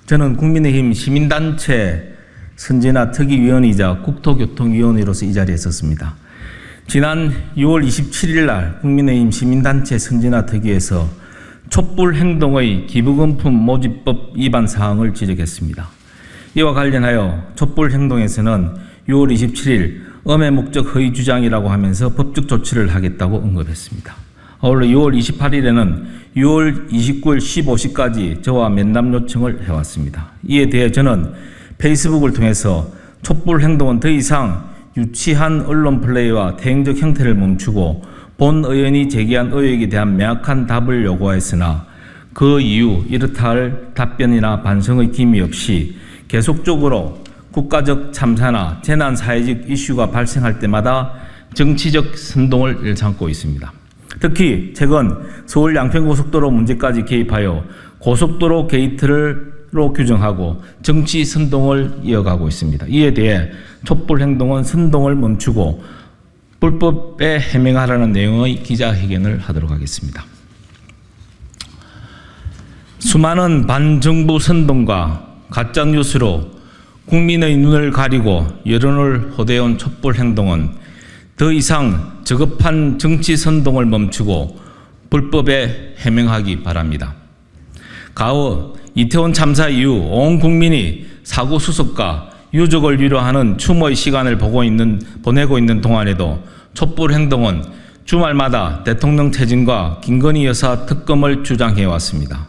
저는 국민의힘 시민단체 선진화 특위위원이자 국토교통위원으로서 이 자리에 섰습니다. 지난 6월 27일 날 국민의힘 시민단체 선진화 특위에서 촛불행동의 기부금품 모집법 위반 사항을 지적했습니다. 이와 관련하여 촛불행동에서는 6월 27일 음해 목적 허위 주장이라고 하면서 법적 조치를 하겠다고 언급했습니다. 아울러 6월 28일에는 6월 29일 15시까지 저와 면담 요청을 해왔습니다. 이에 대해 저는 페이스북을 통해서 촛불행동은 더 이상 유치한 언론 플레이와 대행적 형태를 멈추고 본 의원이 제기한 의혹에 대한 명확한 답을 요구하였으나 그 이후 이렇다 할 답변이나 반성의 기미 없이 계속적으로 국가적 참사나 재난 사회적 이슈가 발생할 때마다 정치적 선동을 일삼고 있습니다. 특히 최근 서울 양평고속도로 문제까지 개입하여 고속도로 게이트로 규정하고 정치 선동을 이어가고 있습니다. 이에 대해 촛불행동은 선동을 멈추고 불법에 해명하라는 내용의 기자회견을 하도록 하겠습니다. 수많은 반정부 선동과 가짜뉴스로 국민의 눈을 가리고 여론을 호대해온 촛불행동은 더 이상 저급한 정치 선동을 멈추고 불법에 해명하기 바랍니다. 가후 이태원 참사 이후 온 국민이 사고 수습과 유족을 위로하는 추모의 시간을 보내고 있는 동안에도 촛불행동은 주말마다 대통령 퇴진과 김건희 여사 특검을 주장해왔습니다.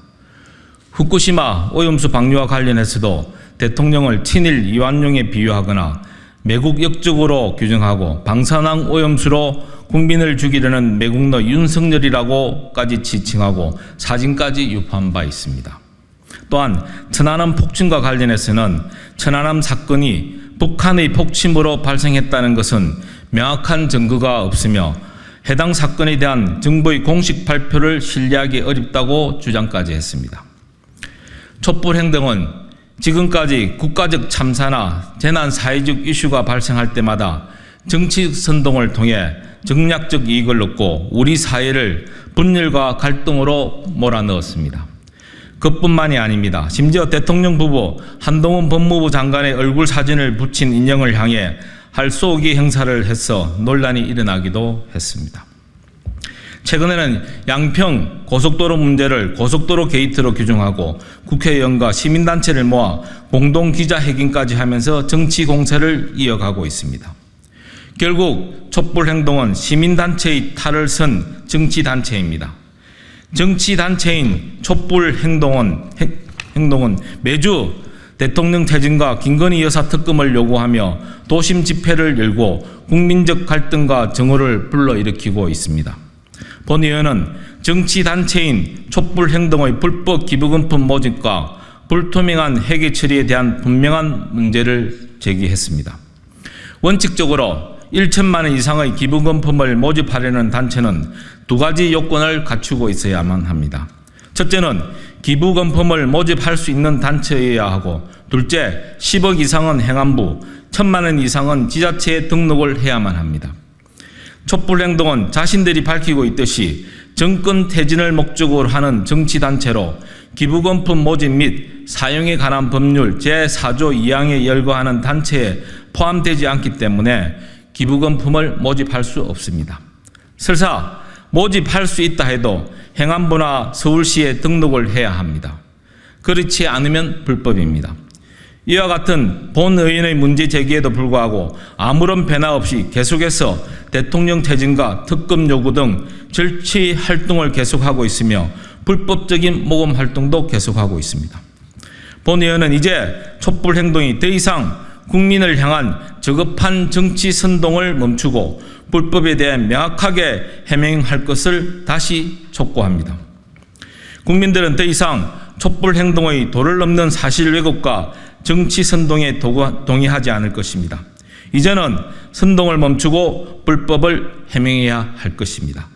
후쿠시마 오염수 방류와 관련해서도 대통령을 친일 이완용에 비유하거나 매국 역적으로 규정하고 방사능 오염수로 국민을 죽이려는 매국노 윤석열이라고까지 지칭하고 사진까지 유포한 바 있습니다. 또한 천안함 폭침과 관련해서는 천안함 사건이 북한의 폭침으로 발생했다는 것은 명확한 증거가 없으며 해당 사건에 대한 정부의 공식 발표를 신뢰하기 어렵다고 주장까지 했습니다. 촛불행동은 지금까지 국가적 참사나 재난 사회적 이슈가 발생할 때마다 정치 선동을 통해 정략적 이익을 얻고 우리 사회를 분열과 갈등으로 몰아넣었습니다. 그뿐만이 아닙니다. 심지어 대통령 부부 한동훈 법무부 장관의 얼굴 사진을 붙인 인형을 향해 할 수 없기 행사를 해서 논란이 일어나기도 했습니다. 최근에는 양평 고속도로 문제를 고속도로 게이트로 규정하고 국회의원과 시민단체를 모아 공동 기자회견까지 하면서 정치 공세를 이어가고 있습니다. 결국 촛불행동은 시민단체의 탈을 선 정치단체입니다. 정치단체인 촛불행동은 매주 대통령 퇴진과 김건희 여사 특검을 요구하며 도심 집회를 열고 국민적 갈등과 정오를 불러일으키고 있습니다. 본 의원은 정치단체인 촛불행동의 불법 기부금품 모집과 불투명한 회계 처리에 대한 분명한 문제를 제기했습니다. 원칙적으로 1천만 원 이상의 기부금품을 모집하려는 단체는 두 가지 요건을 갖추고 있어야만 합니다. 첫째는 기부금품을 모집할 수 있는 단체여야 하고, 둘째 10억 이상은 행안부, 1,000만 원 이상은 지자체에 등록을 해야만 합니다. 촛불행동은 자신들이 밝히고 있듯이 정권 퇴진을 목적으로 하는 정치단체로 기부금품 모집 및 사용에 관한 법률 제4조 2항에 열거하는 단체에 포함되지 않기 때문에 기부금품을 모집할 수 없습니다. 설사 모집할 수 있다 해도 행안부나 서울시에 등록을 해야 합니다. 그렇지 않으면 불법입니다. 이와 같은 본 의원의 문제 제기에도 불구하고 아무런 변화 없이 계속해서 대통령 퇴진과 특검 요구 등 정치 활동을 계속하고 있으며 불법적인 모금 활동도 계속하고 있습니다. 본 의원은 이제 촛불행동이 더 이상 국민을 향한 저급한 정치 선동을 멈추고 불법에 대해 명확하게 해명할 것을 다시 촉구합니다. 국민들은 더 이상 촛불행동의 도를 넘는 사실 왜곡과 정치 선동에 동의하지 않을 것입니다. 이제는 선동을 멈추고 불법을 해명해야 할 것입니다.